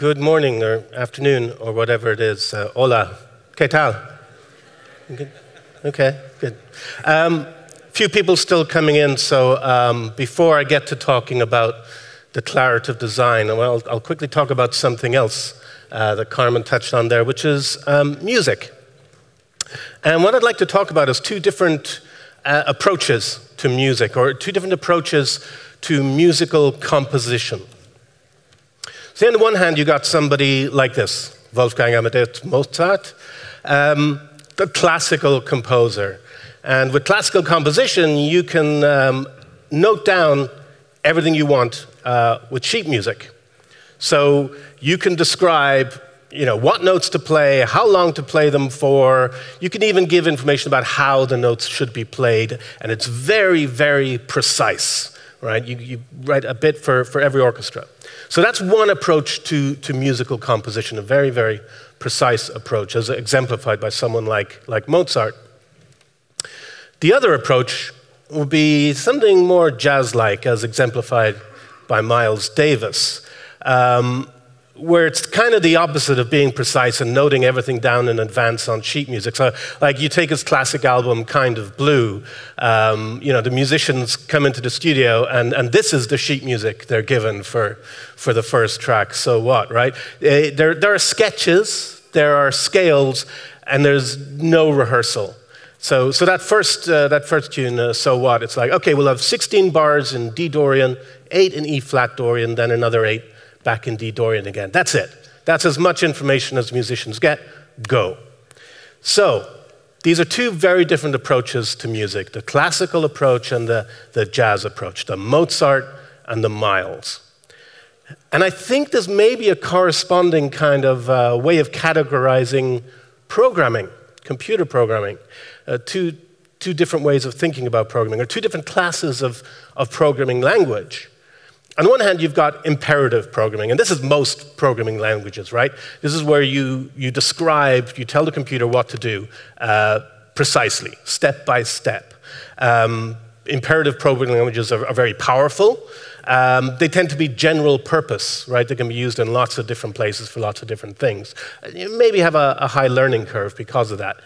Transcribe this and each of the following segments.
good morning or afternoon or whatever it is. Hola, ¿qué tal? Good? Okay, good. Few people still coming in, so before I get to talking about declarative design, well, I'll quickly talk about something else that Carmen touched on there, which is music. And what I'd like to talk about is two different approaches to music, or two different approaches to musical composition. So on the one hand, you got somebody like this, Wolfgang Amadeus Mozart, the classical composer. And with classical composition, you can note down everything you want with sheet music. So you can describe, what notes to play, how long to play them for. You can even give information about how the notes should be played, and it's very, very precise, right? You write a bit for every orchestra. So that's one approach to musical composition, a very, very precise approach, as exemplified by someone like Mozart. The other approach would be something more jazz-like, as exemplified by Miles Davis, where it's kind of the opposite of being precise and noting everything down in advance on sheet music. So, like, you take his classic album, Kind of Blue, the musicians come into the studio, and this is the sheet music they're given for the first track. So what, right? There are sketches, there are scales, and there's no rehearsal. So that first tune, So What? It's like, okay, we'll have 16 bars in D Dorian, 8 in E flat Dorian, then another 8 back in D Dorian again. That's it. That's as much information as musicians get. Go. So these are two very different approaches to music, the classical approach and the jazz approach, the Mozart and the Miles. And I think there's maybe a corresponding kind of way of categorizing programming, computer programming, two different ways of thinking about programming, or two different classes of programming language. On the one hand, you've got imperative programming, and this is most programming languages, right? This is where you describe, you tell the computer what to do precisely, step by step. Imperative programming languages are very powerful. They tend to be general purpose, right? They can be used in lots of different places for lots of different things. You maybe have a high learning curve because of that.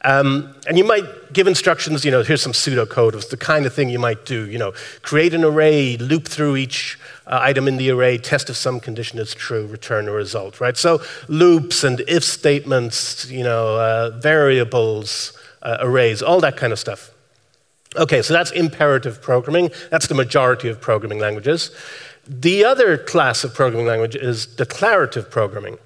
And you might give instructions, here's some pseudocode. It's the kind of thing you might do, create an array, loop through each item in the array, test if some condition is true, return a result, right? So loops and if statements, variables, arrays, all that kind of stuff. Okay, so that's imperative programming. That's the majority of programming languages. The other class of programming language is declarative programming.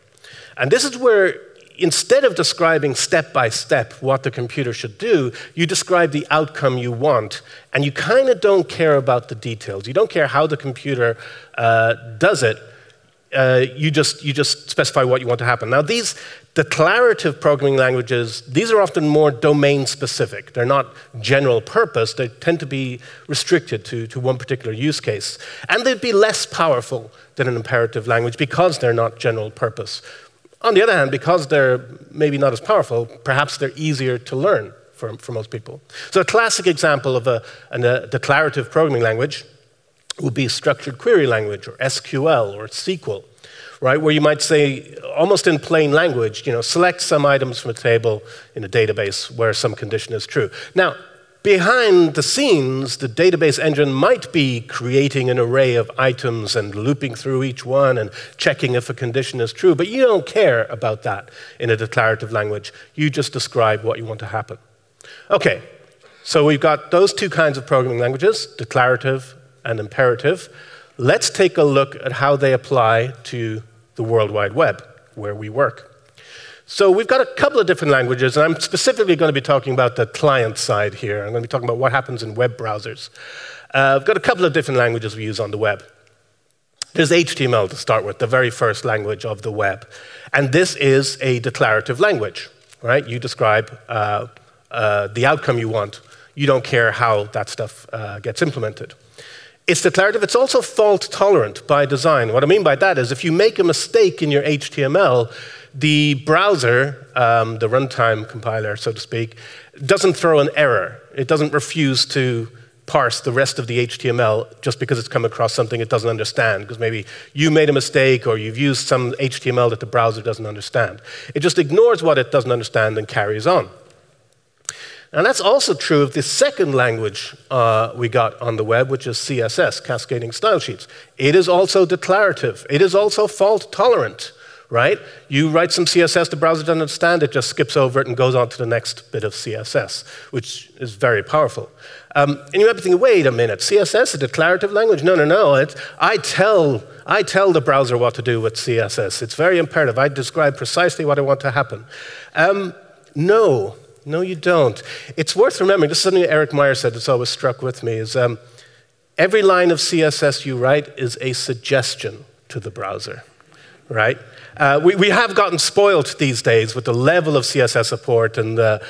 And this is where, instead of describing step by step what the computer should do, you describe the outcome you want, and you kind of don't care about the details. You don't care how the computer does it. You just specify what you want to happen. Now, these declarative programming languages, these are often more domain-specific. They're not general purpose. They tend to be restricted to one particular use case. And they'd be less powerful than an imperative language because they're not general purpose. On the other hand, because they're maybe not as powerful, perhaps they're easier to learn for most people. So a classic example of a declarative programming language would be structured query language, or SQL, or SQL, right? Where you might say, almost in plain language, select some items from a table in a database where some condition is true. Now, behind the scenes, the database engine might be creating an array of items and looping through each one and checking if a condition is true, but you don't care about that in a declarative language. You just describe what you want to happen. Okay, so we've got those two kinds of programming languages, declarative and imperative. Let's take a look at how they apply to the World Wide Web, where we work. So we've got a couple of different languages, and I'm specifically going to be talking about the client side here. I'm going to be talking about what happens in web browsers. I've got a couple of different languages we use on the web. There's HTML to start with, the very first language of the web. And this is a declarative language, right? You describe the outcome you want. You don't care how that stuff gets implemented. It's declarative. It's also fault-tolerant by design. What I mean by that is if you make a mistake in your HTML, the browser, the runtime compiler, so to speak, doesn't throw an error. It doesn't refuse to parse the rest of the HTML just because it's come across something it doesn't understand, because maybe you made a mistake or you've used some HTML that the browser doesn't understand. It just ignores what it doesn't understand and carries on. And that's also true of the second language we got on the web, which is CSS, Cascading Style Sheets. It is also declarative. It is also fault tolerant, right? You write some CSS the browser doesn't understand, it just skips over it and goes on to the next bit of CSS, which is very powerful. And you might be thinking, wait a minute, CSS, a declarative language? No, no, no. I tell the browser what to do with CSS. It's very imperative. I describe precisely what I want to happen. No, you don't. It's worth remembering, this is something Eric Meyer said that's always struck with me, is every line of CSS you write is a suggestion to the browser, right? We have gotten spoiled these days with the level of CSS support and the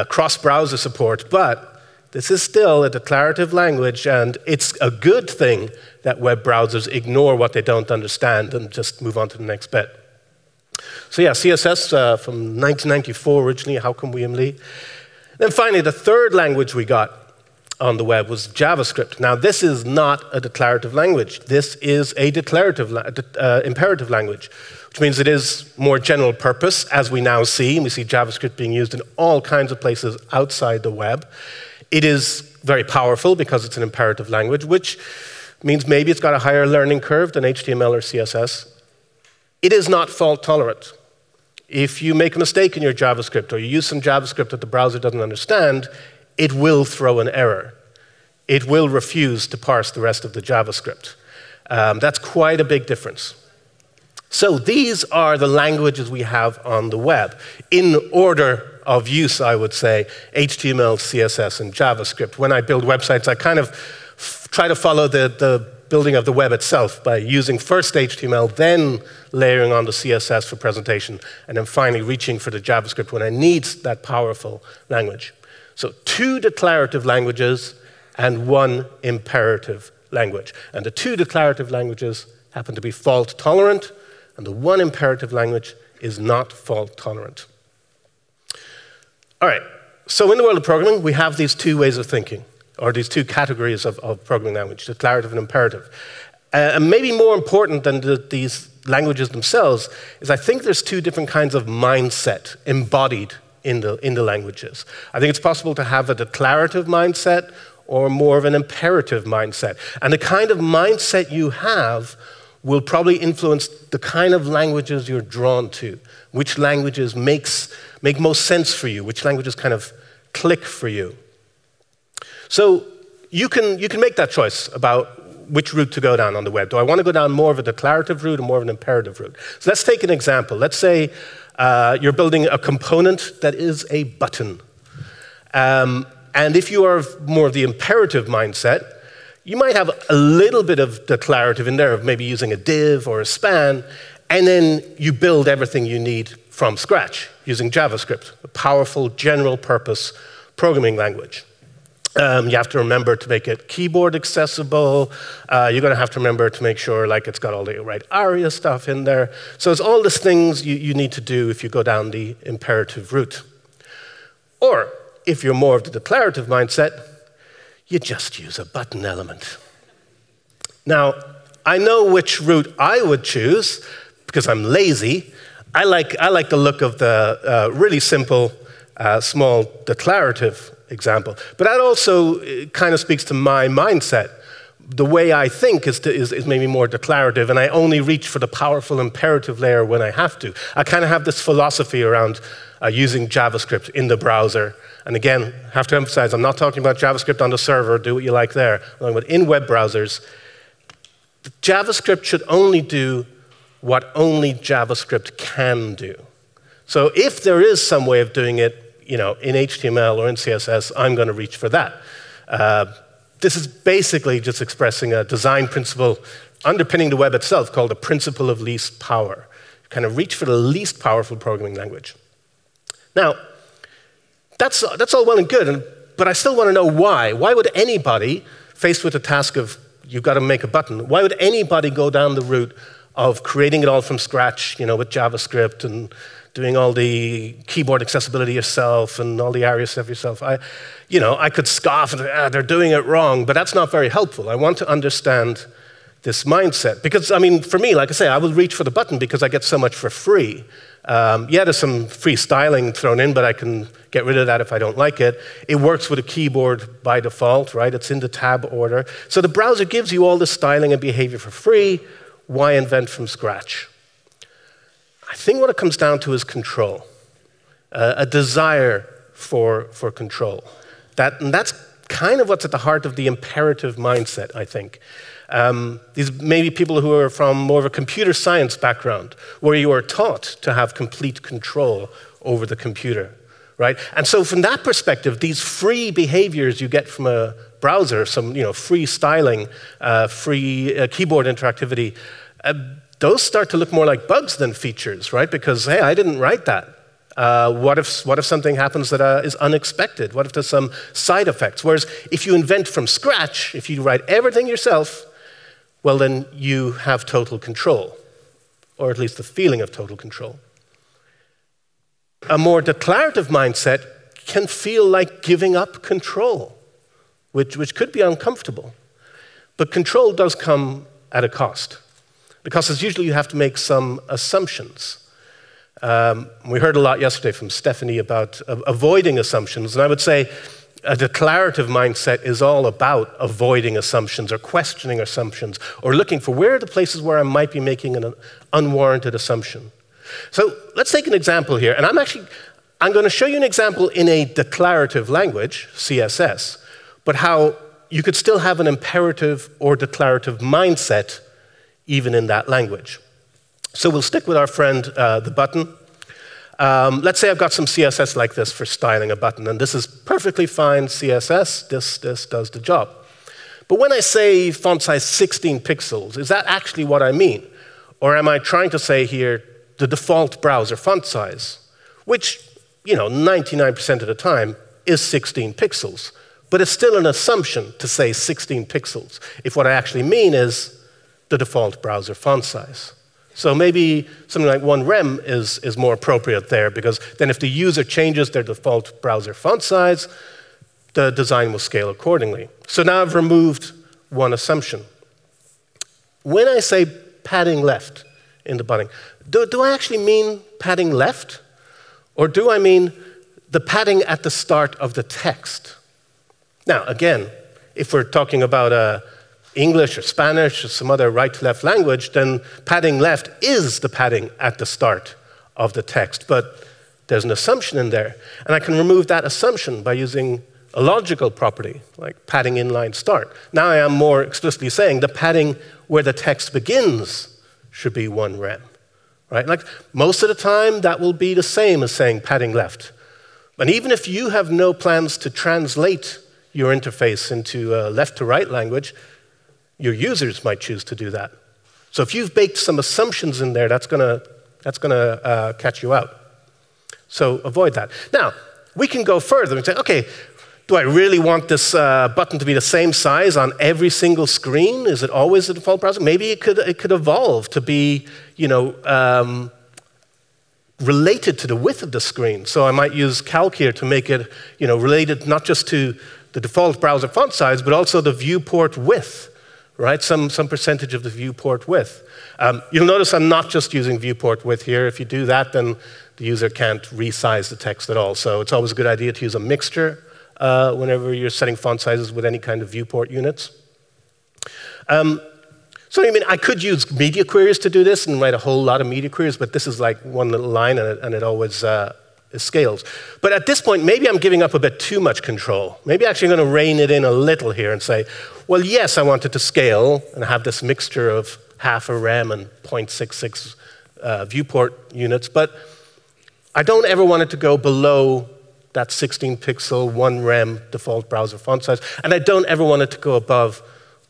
cross-browser support, but this is still a declarative language, and it's a good thing that web browsers ignore what they don't understand and just move on to the next bit. So yeah, CSS from 1994 originally, how come William Lee? Then finally, the third language we got on the web was JavaScript. Now, this is not a declarative language. This is a declarative, imperative language, which means it is more general purpose, as we now see. We see JavaScript being used in all kinds of places outside the web. It is very powerful because it's an imperative language, which means maybe it's got a higher learning curve than HTML or CSS. It is not fault tolerant. If you make a mistake in your JavaScript or you use some JavaScript that the browser doesn't understand, it will throw an error. It will refuse to parse the rest of the JavaScript. That's quite a big difference. So these are the languages we have on the web. In order of use, I would say, HTML, CSS, and JavaScript. When I build websites, I kind of try to follow the building of the web itself by using first HTML, then layering on the CSS for presentation, and then finally reaching for the JavaScript when I need that powerful language. So 2 declarative languages and 1 imperative language. And the 2 declarative languages happen to be fault tolerant, and the 1 imperative language is not fault tolerant. All right, so in the world of programming, we have these 2 ways of thinking, or these 2 categories of programming language, declarative and imperative. And maybe more important than these languages themselves is I think there's 2 different kinds of mindset embodied in the languages. I think it's possible to have a declarative mindset or more of an imperative mindset. And the kind of mindset you have will probably influence the kind of languages you're drawn to, which languages make most sense for you, which languages kind of click for you. So you can make that choice about which route to go down on the web. Do I want to go down more of a declarative route or more of an imperative route? So let's take an example. Let's say you're building a component that is a button. And if you are more of the imperative mindset, you might have a little bit of declarative in there, of maybe using a div or a span, and then you build everything you need from scratch using JavaScript, a powerful general-purpose programming language. You have to remember to make it keyboard accessible. You're going to have to remember to make sure it's got all the right ARIA stuff in there. So it's all these things you need to do if you go down the imperative route. Or if you're more of the declarative mindset, you just use a button element. Now, I know which route I would choose because I'm lazy. I like the look of the really simple, small declarative example. But that also kind of speaks to my mindset. The way I think is maybe more declarative, and I only reach for the powerful imperative layer when I have to. I kind of have this philosophy around using JavaScript in the browser. And again, I have to emphasize, I'm not talking about JavaScript on the server, do what you like there. I'm talking about in web browsers. JavaScript should only do what only JavaScript can do. So if there is some way of doing it, in HTML or in CSS, I'm going to reach for that. This is basically just expressing a design principle underpinning the web itself called the principle of least power. You kind of reach for the least powerful programming language. Now, that's all well and good, but I still want to know why. Why would anybody, faced with the task of you've got to make a button, why would anybody go down the route of creating it all from scratch, with JavaScript and doing all the keyboard accessibility yourself and all the ARIA stuff yourself. I could scoff and say, they're doing it wrong, but that's not very helpful. I want to understand this mindset. Because, I mean, for me, like I say, I will reach for the button because I get so much for free. There's some free styling thrown in, but I can get rid of that if I don't like it. It works with a keyboard by default, right? It's in the tab order. So the browser gives you all the styling and behavior for free. Why invent from scratch? I think what it comes down to is control, a desire for control. And that's kind of what's at the heart of the imperative mindset, I think. These may be people who are from more of a computer science background, where you are taught to have complete control over the computer, right? And so from that perspective, these free behaviors you get from a browser, some free styling, free keyboard interactivity, those start to look more like bugs than features, right? Because, hey, I didn't write that. What if something happens that is unexpected? What if there's some side effects? Whereas if you invent from scratch, if you write everything yourself, well, then you have total control, or at least the feeling of total control. A more declarative mindset can feel like giving up control, which could be uncomfortable. But control does come at a cost. The cost is usually you have to make some assumptions. We heard a lot yesterday from Stephanie about avoiding assumptions, and I would say a declarative mindset is all about avoiding assumptions or questioning assumptions or looking for where are the places where I might be making an unwarranted assumption. So let's take an example here, and I'm going to show you an example in a declarative language, CSS, but how you could still have an imperative or declarative mindset even in that language. So we'll stick with our friend, the button. Let's say I've got some CSS like this for styling a button, and this is perfectly fine CSS. This does the job. But when I say font size 16 pixels, is that actually what I mean? Or am I trying to say here the default browser font size, which 99% of the time is 16 pixels. But it's still an assumption to say 16 pixels if what I actually mean is the default browser font size. So maybe something like 1 rem is more appropriate there, because then if the user changes their default browser font size, the design will scale accordingly. So now I've removed one assumption. When I say padding left in the button, do I actually mean padding left? Or do I mean the padding at the start of the text? Now, again, if we're talking about English or Spanish or some other right-to-left language, then padding left is the padding at the start of the text. But there's an assumption in there. And I can remove that assumption by using a logical property, like padding inline start. Now I am more explicitly saying the padding where the text begins should be 1 rem. Right? Like most of the time, that will be the same as saying padding left. And even if you have no plans to translate your interface into left to right language, your users might choose to do that. So if you've baked some assumptions in there, that's gonna catch you out. So avoid that. Now, we can go further and say, okay, do I really want this button to be the same size on every single screen? Is it always the default browser? Maybe it could evolve to be, related to the width of the screen. So I might use calc here to make it, related not just to the default browser font size, but also the viewport width, right? Some percentage of the viewport width. You'll notice I'm not just using viewport width here. If you do that, then the user can't resize the text at all. So it's always a good idea to use a mixture whenever you're setting font sizes with any kind of viewport units. I could use media queries to do this and write a whole lot of media queries, but this is like one little line and it always scales. But at this point, maybe I'm giving up a bit too much control. Maybe actually I'm going to rein it in a little here and say, well, yes, I want it to scale and have this mixture of half a rem and 0.66 viewport units, but I don't ever want it to go below that 16 pixel, 1 rem default browser font size, and I don't ever want it to go above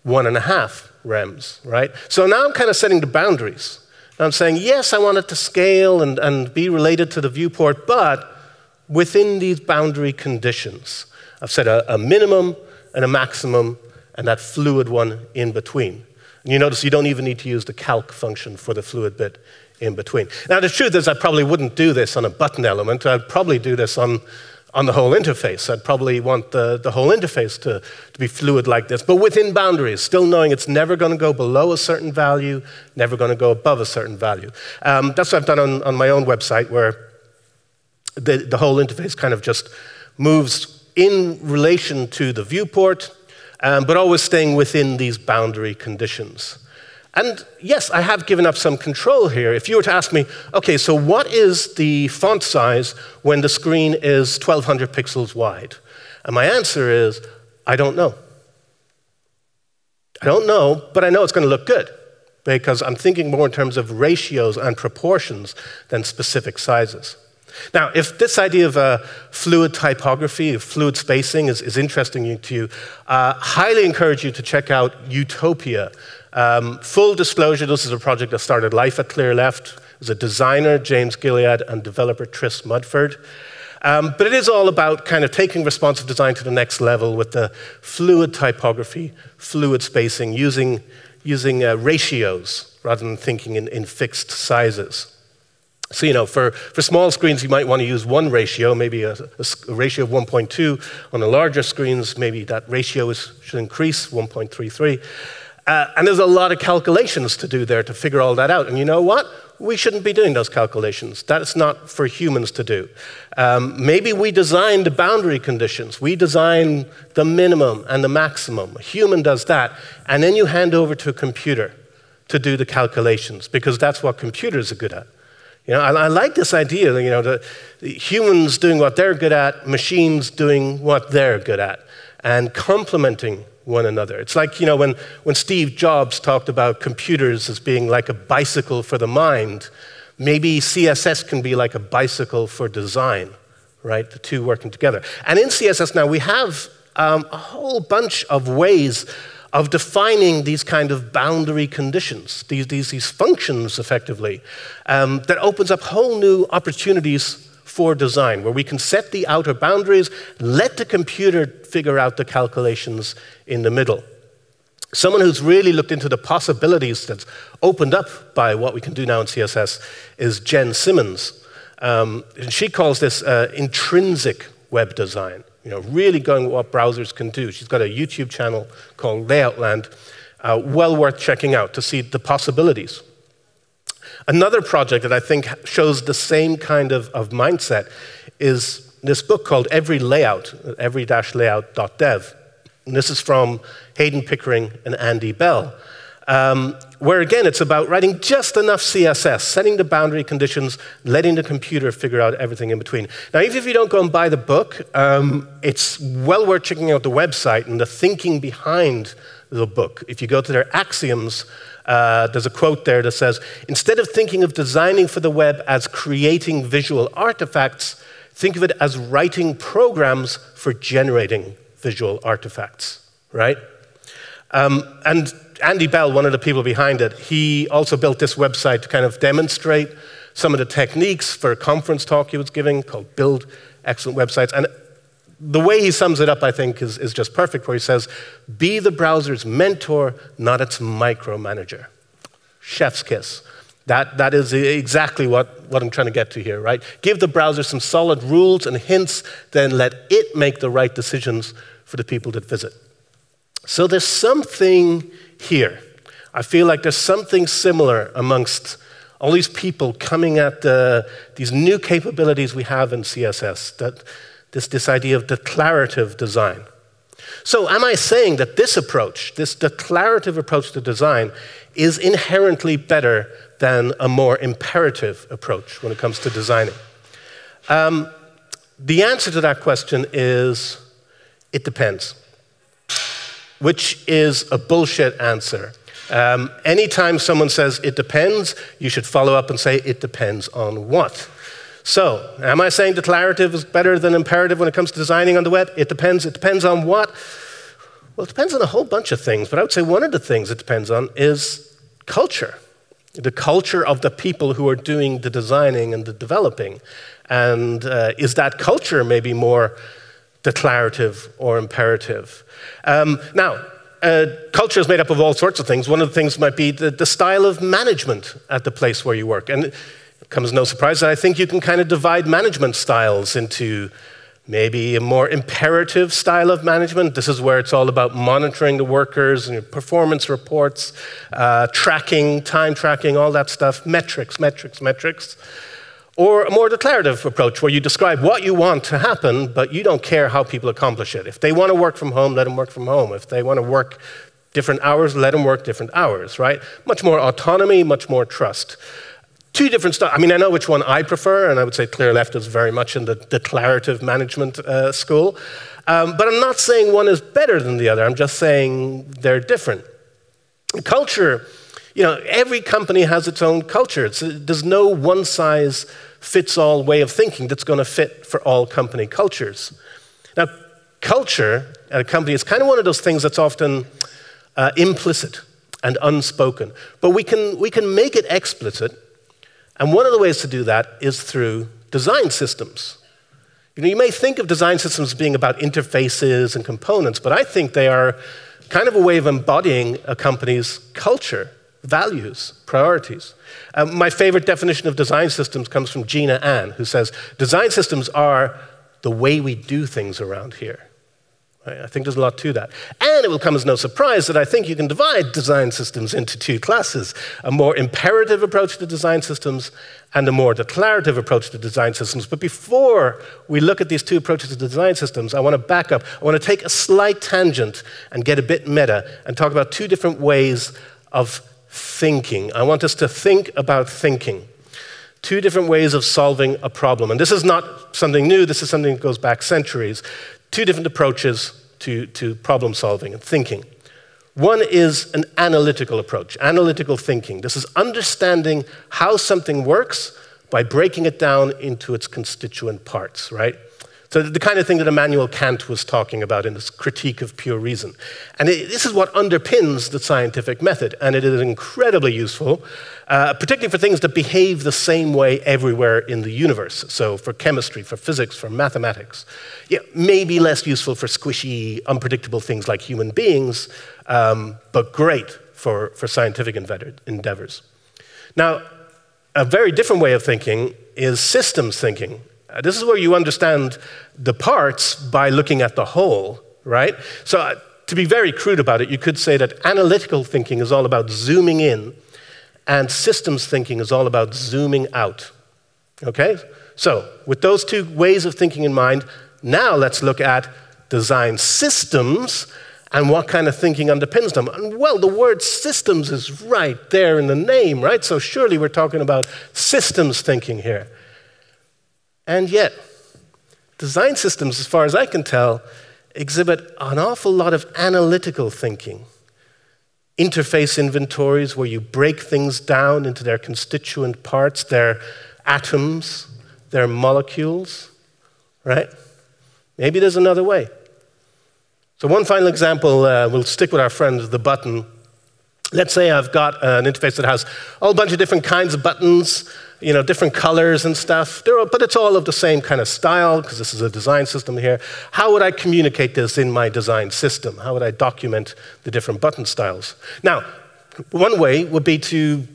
1.5 rems, right? So now I'm kind of setting the boundaries. I'm saying, yes, I want it to scale and be related to the viewport, but within these boundary conditions. I've set a minimum and a maximum and that fluid one in between. And you notice you don't even need to use the calc function for the fluid bit in between. Now, the truth is I probably wouldn't do this on a button element. I'd probably do this on the whole interface. I'd probably want the whole interface to be fluid like this, but within boundaries, still knowing it's never going to go below a certain value, never going to go above a certain value. That's what I've done on my own website, where the whole interface kind of just moves in relation to the viewport, but always staying within these boundary conditions. And yes, I have given up some control here. If you were to ask me, okay, so what is the font size when the screen is 1200 pixels wide? And my answer is, I don't know. I don't know, but I know it's going to look good, because I'm thinking more in terms of ratios and proportions than specific sizes. Now, if this idea of fluid typography, of fluid spacing is interesting to you, highly encourage you to check out Utopia. Full disclosure, this is a project that started life at Clearleft. There's a designer, James Gilead, and developer Tris Mudford. But it is all about kind of taking responsive design to the next level with the fluid typography, fluid spacing, using ratios rather than thinking in fixed sizes. So, you know, for small screens, you might want to use one ratio, maybe a ratio of 1.2. On the larger screens, maybe that ratio should increase, 1.33. And there's a lot of calculations to do there to figure all that out. And you know what? We shouldn't be doing those calculations. That's not for humans to do. Maybe we design the boundary conditions. We design the minimum and the maximum. A human does that. And then you hand over to a computer to do the calculations, because that's what computers are good at. You know, I like this idea, you know, the humans doing what they're good at, machines doing what they're good at, and complementing one another. It's like, you know, when Steve Jobs talked about computers as being like a bicycle for the mind, maybe CSS can be like a bicycle for design, right? The two working together. And in CSS now, we have a whole bunch of ways of defining these kind of boundary conditions, these functions, effectively, that opens up whole new opportunities for design, where we can set the outer boundaries, let the computer figure out the calculations in the middle. Someone who's really looked into the possibilities that's opened up by what we can do now in CSS is Jen Simmons. And she calls this intrinsic web design. You know, really going with what browsers can do. She's got a YouTube channel called Layoutland, well worth checking out to see the possibilities. Another project that I think shows the same kind of mindset is this book called Every Layout, every-layout.dev. And this is from Hayden Pickering and Andy Bell, where again, it's about writing just enough CSS, setting the boundary conditions, letting the computer figure out everything in between. Now, even if you don't go and buy the book, it's well worth checking out the website and the thinking behind the book. If you go to their axioms, there's a quote there that says, instead of thinking of designing for the web as creating visual artifacts, think of it as writing programs for generating visual artifacts, right? And Andy Bell, one of the people behind it, he also built this website to kind of demonstrate some of the techniques for a conference talk he was giving called Build Excellent Websites. And the way he sums it up, I think, is just perfect, where he says, be the browser's mentor, not its micromanager. Chef's kiss. That is exactly what I'm trying to get to here, right? Give the browser some solid rules and hints, then let it make the right decisions for the people that visit. So there's something here. I feel like there's something similar amongst all these people coming at these new capabilities we have in CSS, that this idea of declarative design. So am I saying that this approach, this declarative approach to design, is inherently better than a more imperative approach when it comes to designing? The answer to that question is, it depends. Which is a bullshit answer. Anytime someone says it depends, you should follow up and say it depends on what. So, am I saying declarative is better than imperative when it comes to designing on the web? It depends. It depends on what? Well, it depends on a whole bunch of things, but I would say one of the things it depends on is culture. The culture of the people who are doing the designing and the developing. And is that culture maybe more declarative or imperative? Now, culture is made up of all sorts of things. One of the things might be the style of management at the place where you work. And it comes as no surprise that I think you can kind of divide management styles into maybe a more imperative style of management. This is where it's all about monitoring the workers and performance reports, tracking, time tracking, all that stuff, metrics. Or a more declarative approach where you describe what you want to happen, but you don't care how people accomplish it. If they want to work from home, let them work from home. If they want to work different hours, let them work different hours, right? Much more autonomy, much more trust. Two different styles. I mean, I know which one I prefer, and I would say Clear Left is very much in the declarative management school. But I'm not saying one is better than the other. I'm just saying they're different. Culture, every company has its own culture. There's no one-size-fits-all way of thinking that's going to fit for all company cultures. Now, culture at a company is kind of one of those things that's often implicit and unspoken. But we can make it explicit. And one of the ways to do that is through design systems. You may think of design systems being about interfaces and components, but I think they are kind of a way of embodying a company's culture, values, priorities. My favorite definition of design systems comes from Gina Ann, who says, design systems are the way we do things around here. I think there's a lot to that. And it will come as no surprise that I think you can divide design systems into two classes, a more imperative approach to design systems and a more declarative approach to design systems. But before we look at these two approaches to design systems, I want to back up. I want to take a slight tangent and get a bit meta and talk about two different ways of thinking. I want us to think about thinking. Two different ways of solving a problem. And this is not something new. This is something that goes back centuries. Two different approaches to problem solving and thinking. One is an analytical approach, analytical thinking. This is understanding how something works by breaking it down into its constituent parts, right? So the kind of thing that Immanuel Kant was talking about in his critique of pure reason. And this is what underpins the scientific method, and it is incredibly useful, particularly for things that behave the same way everywhere in the universe. So for chemistry, for physics, for mathematics. Yeah, maybe less useful for squishy, unpredictable things like human beings, but great for scientific endeavors. Now, a very different way of thinking is systems thinking. This is where you understand the parts by looking at the whole, right? So to be very crude about it, you could say that analytical thinking is all about zooming in, and systems thinking is all about zooming out, okay? So with those two ways of thinking in mind, now let's look at design systems and what kind of thinking underpins them. And well, the word systems is right there in the name, right? So surely we're talking about systems thinking here. And yet, design systems, as far as I can tell, exhibit an awful lot of analytical thinking. Interface inventories where you break things down into their constituent parts, their atoms, their molecules, right? Maybe there's another way. So one final example, we'll stick with our friend, the button. Let's say I've got an interface that has a whole bunch of different kinds of buttons, different colors and stuff, but it's all of the same kind of style, because this is a design system here. How would I communicate this in my design system? How would I document the different button styles? Now, one way would be to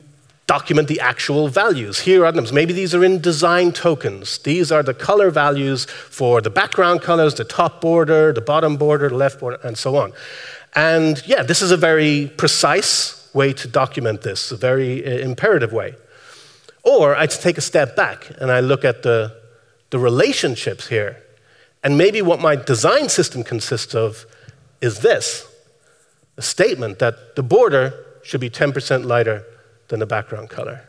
document the actual values. Here are them. Maybe these are in design tokens. These are the color values for the background colors, the top border, the bottom border, the left border, and so on. And yeah, this is a very precise way to document this, a very imperative way. Or I take a step back and I look at the relationships here. And maybe what my design system consists of is this, a statement that the border should be 10% lighter than the background color,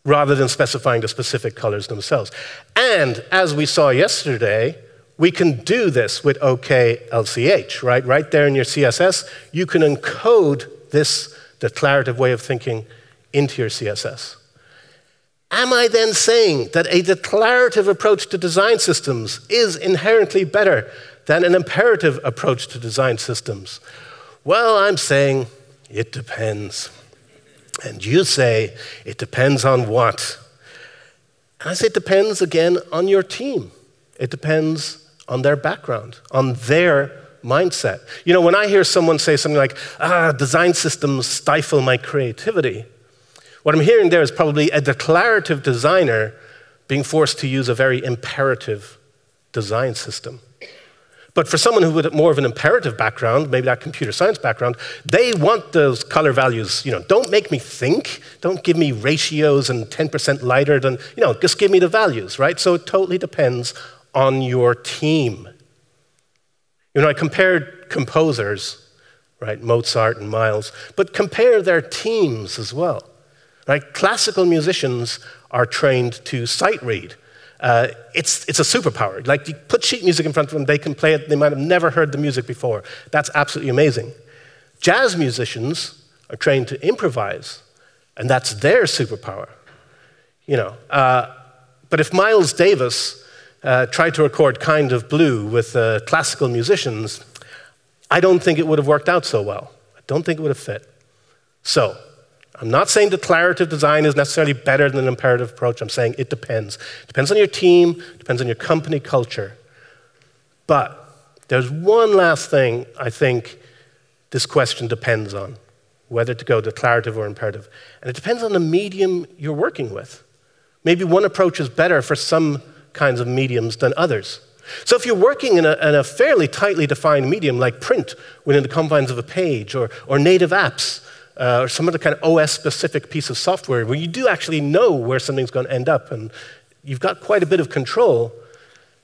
rather than specifying the specific colors themselves. And as we saw yesterday, we can do this with OK-LCH, right? Right there in your CSS, you can encode this declarative way of thinking into your CSS. Am I then saying that a declarative approach to design systems is inherently better than an imperative approach to design systems? Well, I'm saying it depends. And you say, it depends on what? And I say it depends, again, on your team. It depends on their background, on their mindset. You know, when I hear someone say something like, design systems stifle my creativity, what I'm hearing there is probably a declarative designer being forced to use a very imperative design system. But for someone who would have more of an imperative background, maybe that computer science background, they want those color values. You know, don't make me think. Don't give me ratios and 10% lighter than, you know, just give me the values, right? So it totally depends on your team. You know, I compared composers, right, Mozart and Miles, but compare their teams as well, right? Classical musicians are trained to sight read. It's a superpower. Like, you put sheet music in front of them, they can play it, they might have never heard the music before. That's absolutely amazing. Jazz musicians are trained to improvise, and that's their superpower. You know, but if Miles Davis tried to record Kind of Blue with classical musicians, I don't think it would have worked out so well. I don't think it would have fit. So, I'm not saying declarative design is necessarily better than an imperative approach. I'm saying it depends. It depends on your team, depends on your company culture. But there's one last thing I think this question depends on, whether to go declarative or imperative. And it depends on the medium you're working with. Maybe one approach is better for some kinds of mediums than others. So if you're working in a fairly tightly defined medium like print within the confines of a page, or native apps, or some other kind of OS-specific piece of software where you do actually know where something's going to end up and you've got quite a bit of control,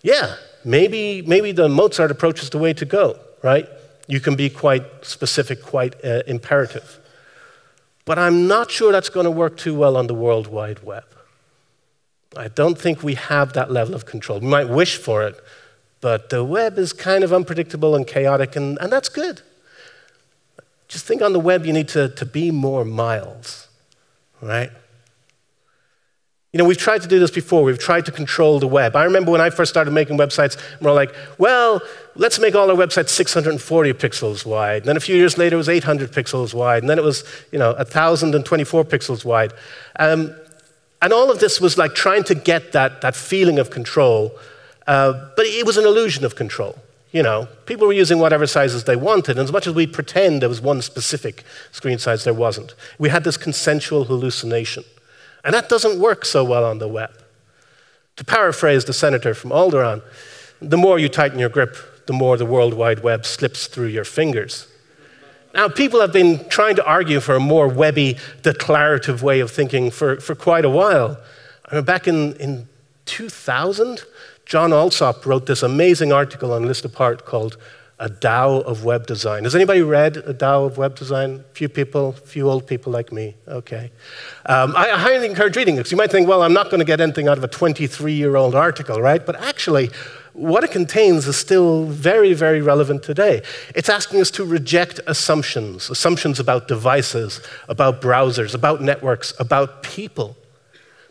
yeah, maybe the Mozart approach is the way to go, right? You can be quite specific, quite imperative. But I'm not sure that's going to work too well on the World Wide Web. I don't think we have that level of control. We might wish for it, but the web is kind of unpredictable and chaotic, and that's good. Just think on the web, you need to be more Miles, right? You know, we've tried to do this before. We've tried to control the web. I remember when I first started making websites, we're like, well, let's make all our websites 640 pixels wide. And then a few years later, it was 800 pixels wide. And then it was, 1,024 pixels wide. And all of this was like trying to get that feeling of control, but it was an illusion of control. You know, people were using whatever sizes they wanted, and as much as we pretend there was one specific screen size, there wasn't. We had this consensual hallucination. And that doesn't work so well on the web. To paraphrase the senator from Alderaan, the more you tighten your grip, the more the World Wide Web slips through your fingers. Now, people have been trying to argue for a more webby, declarative way of thinking for quite a while. I mean, back in 2000, John Alsop wrote this amazing article on List Apart called A Tao of Web Design. Has anybody read A Tao of Web Design? A few people, a few old people like me. Okay. I highly encourage reading this. You might think, well, I'm not going to get anything out of a 23-year-old article, right? But actually, what it contains is still very, very relevant today. It's asking us to reject assumptions about devices, about browsers, about networks, about people.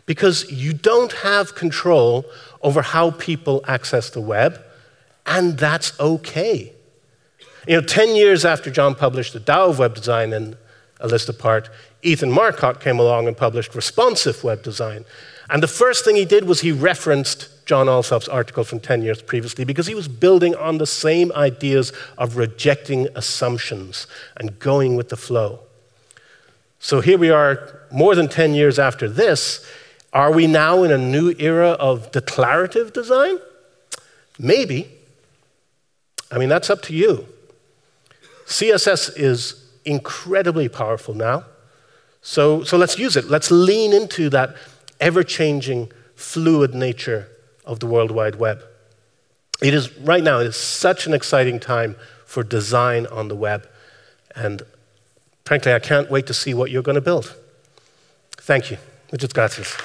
Because you don't have control over how people access the web, and that's okay. 10 years after John published The Tao of Web Design and A List Apart, Ethan Marcotte came along and published Responsive Web Design. And the first thing he did was he referenced John Alsop's article from 10 years previously because he was building on the same ideas of rejecting assumptions and going with the flow. So here we are, more than 10 years after this. Are we now in a new era of declarative design? Maybe. I mean, that's up to you. CSS is incredibly powerful now. So let's use it. Let's lean into that ever-changing, fluid nature of the World Wide Web. Right now, it is such an exciting time for design on the web. And frankly, I can't wait to see what you're going to build. Thank you. Muchas gracias.